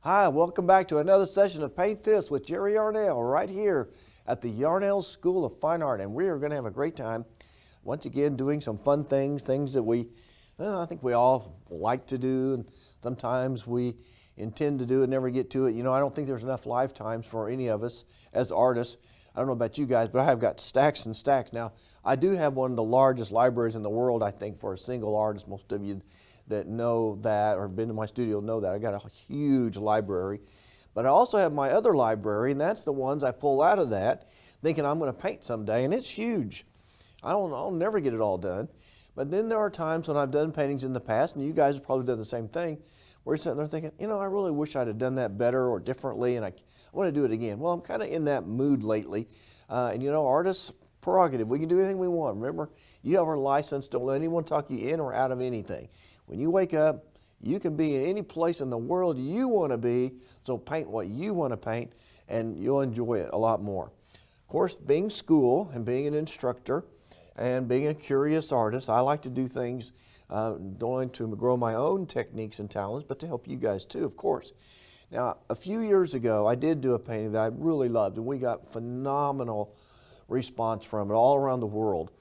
Hi, welcome back to another session of Paint This with Jerry Yarnell right here at the Yarnell School of Fine Art, and we are going to have a great time once again doing some fun things that I think we all like to do, and sometimes we intend to do and never get to it. You know, I don't think there's enough lifetimes for any of us as artists. I don't know about you guys, but I have got stacks and stacks. Now, I do have one of the largest libraries in the world, I think, for a single artist. Most of you that know that or have been to my studio know that. I got a huge library. But I also have my other library, and that's the ones I pull out of that thinking I'm going to paint someday, and it's huge. I'll never get it all done. But then there are times when I've done paintings in the past, and you guys have probably done the same thing, where you're sitting there thinking, you know, I really wish I'd have done that better or differently, and I want to do it again. Well, I'm kind of in that mood lately. And you know, artists' prerogative, we can do anything we want. Remember, you have our license. Don't let anyone talk you in or out of anything. When you wake up, you can be in any place in the world you want to be, so paint what you want to paint, and you'll enjoy it a lot more. Of course, being school and being an instructor and being a curious artist, I like to do things not only to grow my own techniques and talents, but to help you guys too, of course. Now, a few years ago, I did do a painting that I really loved, and we got phenomenal response from it all around the world.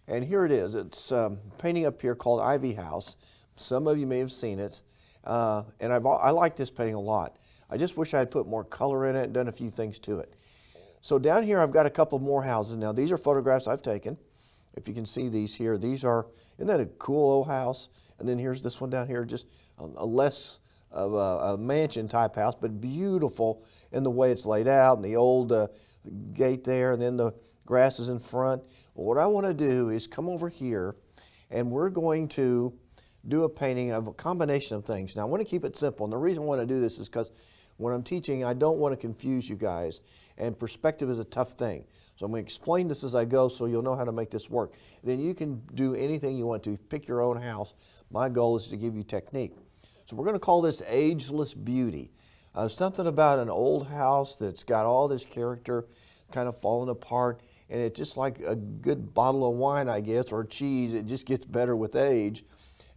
And here it is. It's a painting up here called Ivy House. Some of you may have seen it, and I like this painting a lot. I just wish I had put more color in it and done a few things to it. So down here I've got a couple more houses. Now these are photographs I've taken. If you can see these here, isn't that a cool old house? And then here's this one down here, just a less of a mansion type house, but beautiful in the way it's laid out, and the old gate there, and then the grass is in front. Well, what I want to do is come over here, and we're going to do a painting of a combination of things. Now, I want to keep it simple, and the reason I want to do this is because when I'm teaching, I don't want to confuse you guys, and perspective is a tough thing. So I'm going to explain this as I go so you'll know how to make this work. Then you can do anything you want to. Pick your own house. My goal is to give you technique. So we're going to call this Ageless Beauty. Something about an old house that's got all this character kind of falling apart, and it's just like a good bottle of wine, I guess, or cheese. It just gets better with age.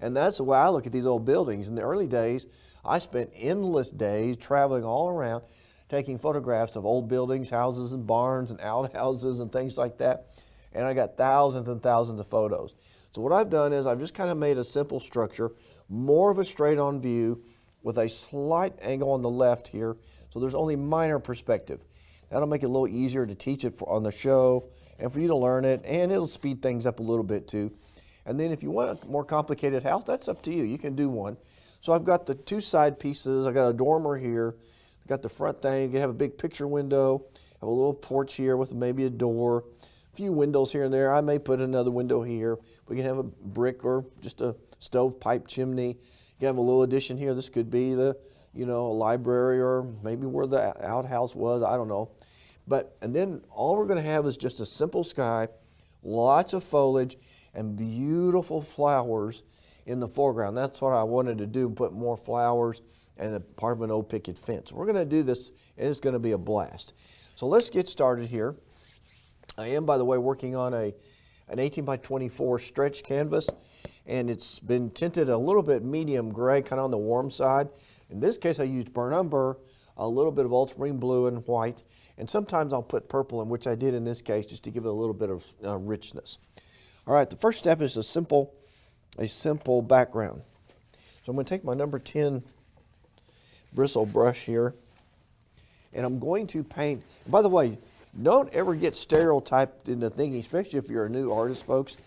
And that's the way I look at these old buildings. In the early days, I spent endless days traveling all around, taking photographs of old buildings, houses and barns and outhouses and things like that. And I got thousands and thousands of photos. So what I've done is I've just kind of made a simple structure, more of a straight-on view with a slight angle on the left here. So there's only minor perspective. That'll make it a little easier to teach it on the show and for you to learn it, and it'll speed things up a little bit too. And then if you want a more complicated house, that's up to you. You can do one. So I've got the two side pieces. I've got a dormer here. I've got the front thing. You can have a big picture window. Have a little porch here with maybe a door. A few windows here and there. I may put another window here. We can have a brick or just a stovepipe chimney. You can have a little addition here. This could be a library or maybe where the outhouse was. I don't know. And then all we're going to have is just a simple sky, lots of foliage, and beautiful flowers in the foreground. That's what I wanted to do, put more flowers and a part of an old picket fence. We're going to do this, and it's going to be a blast. So let's get started here. I am, by the way, working on an 18 by 24 stretch canvas, and it's been tinted a little bit medium gray, kind of on the warm side. In this case, I used burnt umber, a little bit of ultramarine blue and white, and sometimes I'll put purple in, which I did in this case, just to give it a little bit of richness. All right, the first step is a simple background. So I'm going to take my number 10 bristle brush here, and I'm going to paint. By the way, don't ever get stereotyped into thinking, especially if you're a new artist, folks,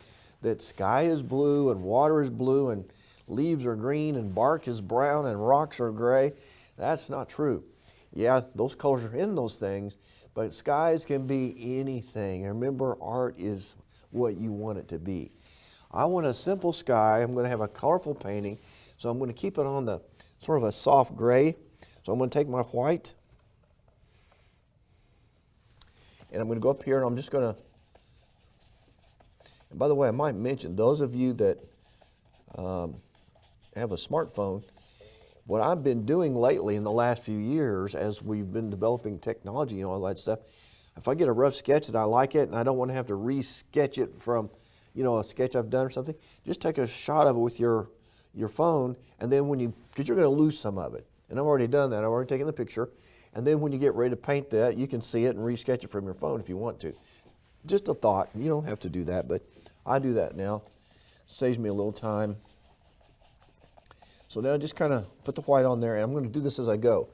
that sky is blue and water is blue and leaves are green and bark is brown and rocks are gray. That's not true. Yeah, those colors are in those things, but skies can be anything. And remember, art is what you want it to be. I want a simple sky. I'm going to have a colorful painting, so I'm going to keep it on the sort of a soft gray. So I'm going to take my white, and I'm going to go up here, and I'm just going to, and by the way, I might mention, those of you that have a smartphone, what I've been doing lately in the last few years as we've been developing technology and all that stuff, if I get a rough sketch that I like it and I don't want to have to re-sketch it from, a sketch I've done or something, just take a shot of it with your phone, and then because you're going to lose some of it. And I've already done that. I've already taken the picture. And then when you get ready to paint that, you can see it and resketch it from your phone if you want to. Just a thought. You don't have to do that, but I do that now. Saves me a little time. So now just kind of put the white on there, and I'm going to do this as I go.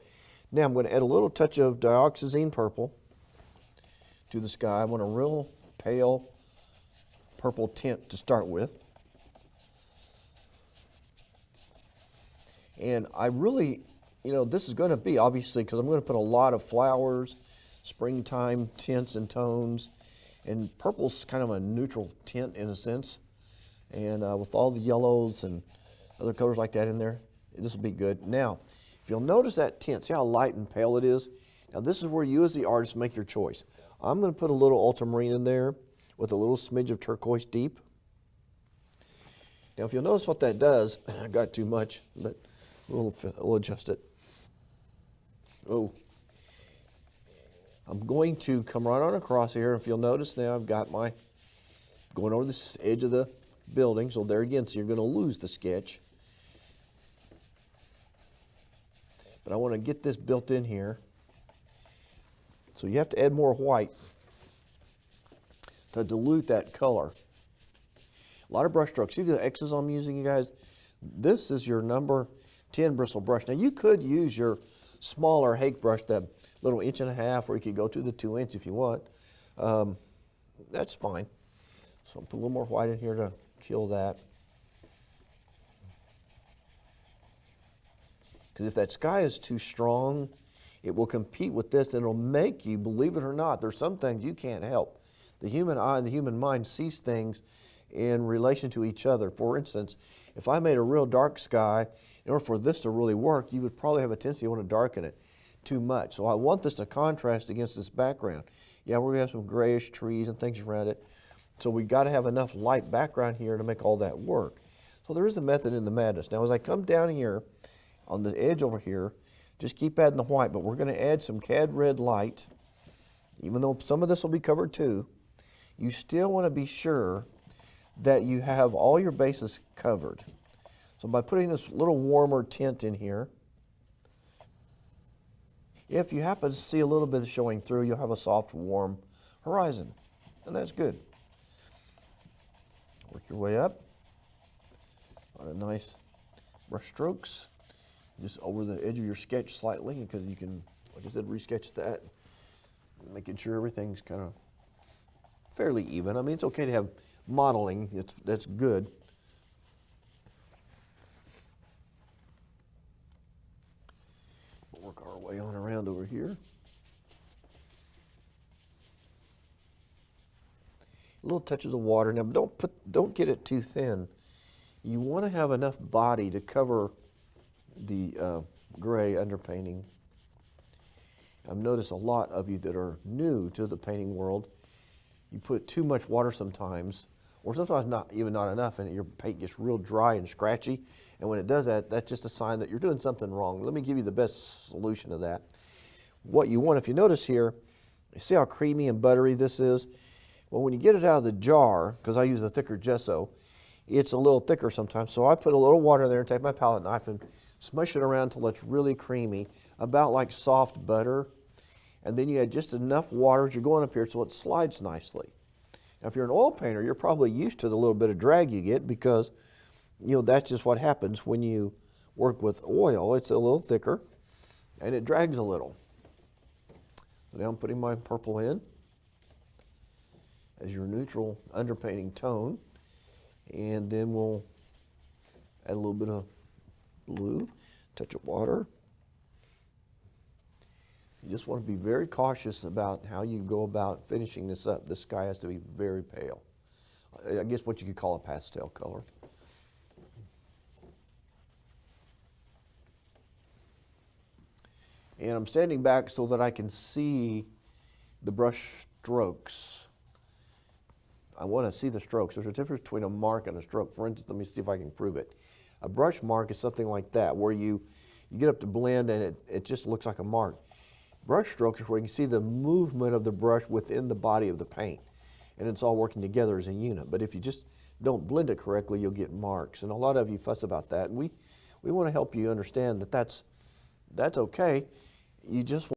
Now I'm going to add a little touch of dioxazine purple to the sky. I want a real pale purple tint to start with. And I really, this is going to be, obviously, because I'm going to put a lot of flowers, springtime tints and tones, and purple's kind of a neutral tint in a sense. And with all the yellows and other colors like that in there, this will be good. Now, if you'll notice that tint, see how light and pale it is? Now this is where you as the artist make your choice. I'm going to put a little ultramarine in there with a little smidge of turquoise deep. Now if you'll notice what that does, I got too much, but we'll adjust it. Oh, I'm going to come right on across here. If you'll notice now, I've got my going over this edge of the building. So there again, so you're going to lose the sketch. But I want to get this built in here. So you have to add more white to dilute that color. A lot of brush strokes. See the X's I'm using, you guys? This is your number 10 bristle brush. Now you could use your smaller Hake brush, that little 1.5 inches, or you could go to the 2 inch if you want. That's fine. So I'll put a little more white in here to kill that. Because if that sky is too strong, it will compete with this, and it'll make you, believe it or not, there's some things you can't help. The human eye and the human mind sees things in relation to each other. For instance, if I made a real dark sky, in order for this to really work, you would probably have a tendency to want to darken it too much. So I want this to contrast against this background. Yeah, we're going to have some grayish trees and things around it. So we've got to have enough light background here to make all that work. So there is a method in the madness. Now as I come down here, on the edge over here, just keep adding the white, but we're going to add some cad red light. Even though some of this will be covered too, you still want to be sure that you have all your bases covered. So by putting this little warmer tint in here, if you happen to see a little bit showing through, you'll have a soft, warm horizon, and that's good. Work your way up. A lot of nice brush strokes. Just over the edge of your sketch slightly, because you can, like I said, resketch that, making sure everything's kind of fairly even. I mean, it's okay to have modeling, that's good. We'll work our way on around over here. Little touches of water. Now, don't get it too thin. You want to have enough body to cover the gray underpainting. I've noticed a lot of you that are new to the painting world, you put too much water sometimes, or sometimes not enough, and your paint gets real dry and scratchy. And when it does that, that's just a sign that you're doing something wrong. Let me give you the best solution to that. What you want, if you notice here, you see how creamy and buttery this is? Well, when you get it out of the jar, because I use a thicker gesso, it's a little thicker sometimes. So I put a little water in there and take my palette knife and smush it around until it's really creamy, about like soft butter. And then you add just enough water as you're going up here so it slides nicely. Now, if you're an oil painter, you're probably used to the little bit of drag you get, because that's just what happens when you work with oil. It's a little thicker and it drags a little. So now I'm putting my purple in as your neutral underpainting tone, and then we'll add a little bit of blue, touch of water. You just want to be very cautious about how you go about finishing this up. This sky has to be very pale. I guess what you could call a pastel color. And I'm standing back so that I can see the brush strokes. I want to see the strokes. There's a difference between a mark and a stroke. For instance, let me see if I can prove it. A brush mark is something like that, where you get up to blend and it just looks like a mark. Brush strokes is where you can see the movement of the brush within the body of the paint, and it's all working together as a unit. But if you just don't blend it correctly, you'll get marks. And a lot of you fuss about that. And we want to help you understand that that's that's okay. You just